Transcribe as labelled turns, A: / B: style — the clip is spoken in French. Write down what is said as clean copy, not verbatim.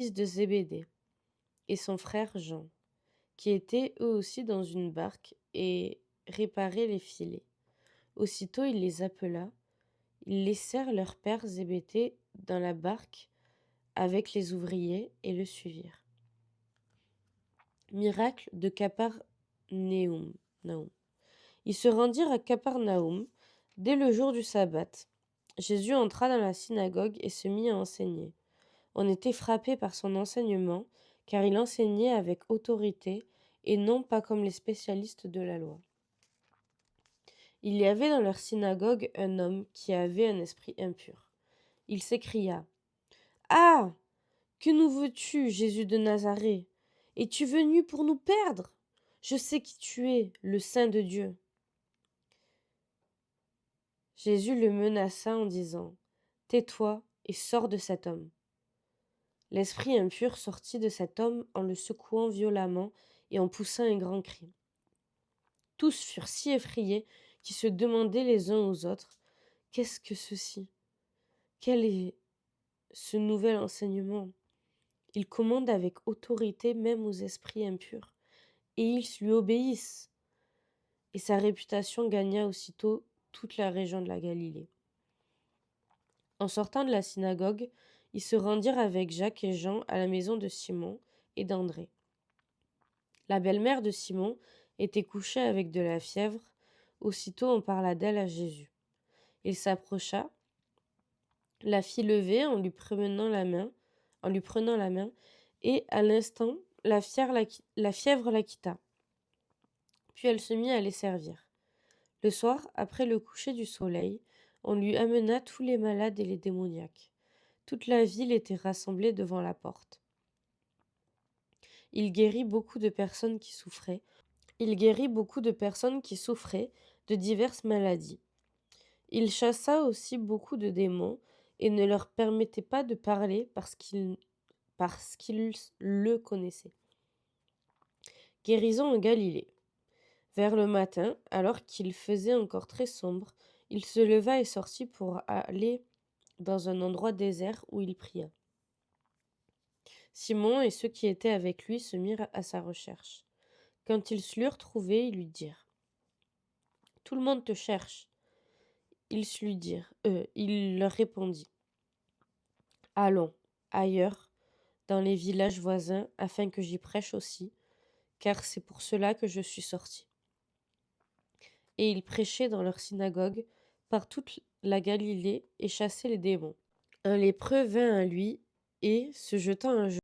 A: fils de Zébédée, et son frère Jean, qui étaient eux aussi dans une barque et réparaient les filets. Aussitôt il les appela, ils laissèrent leur père Zébédée dans la barque avec les ouvriers et le suivirent. Miracle de Capernaum. Ils se rendirent à Capernaum dès le jour du sabbat. Jésus entra dans la synagogue et se mit à enseigner. On était frappé par son enseignement, car il enseignait avec autorité et non pas comme les spécialistes de la loi. Il y avait dans leur synagogue un homme qui avait un esprit impur. Il s'écria: Ah! Que nous veux-tu, Jésus de Nazareth? Es-tu venu pour nous perdre? Je sais qui tu es, le Saint de Dieu. Jésus le menaça en disant: Tais-toi et sors de cet homme. L'esprit impur sortit de cet homme en le secouant violemment et en poussant un grand cri. Tous furent si effrayés qu'ils se demandaient les uns aux autres: Qu'est-ce que ceci? Quel est ce nouvel enseignement? Il commande avec autorité même aux esprits impurs, et ils lui obéissent. Et sa réputation gagna aussitôt toute la région de la Galilée. En sortant de la synagogue, ils se rendirent avec Jacques et Jean à la maison de Simon et d'André. La belle-mère de Simon était couchée avec de la fièvre. Aussitôt on parla d'elle à Jésus. Il s'approcha, la fit lever en lui prenant la main, et à l'instant, la fièvre la quitta. Puis elle se mit à les servir. Le soir, après le coucher du soleil, on lui amena tous les malades et les démoniaques. Toute la ville était rassemblée devant la porte. Il guérit beaucoup de personnes qui souffraient. De diverses maladies. Il chassa aussi beaucoup de démons et ne leur permettait pas de parler parce qu'ils le connaissaient. Guérison en Galilée. Vers le matin, alors qu'il faisait encore très sombre, il se leva et sortit pour aller dans un endroit désert où il pria. Simon et ceux qui étaient avec lui se mirent à sa recherche. Quand ils l'eurent trouvé, ils lui dirent: Tout le monde te cherche. Il leur répondit: Allons ailleurs, dans les villages voisins, afin que j'y prêche aussi, car c'est pour cela que je suis sorti. Et il prêchait dans leur synagogue par toute la Galilée et chassait les démons. Un lépreux vint à lui et, se jetant à genoux,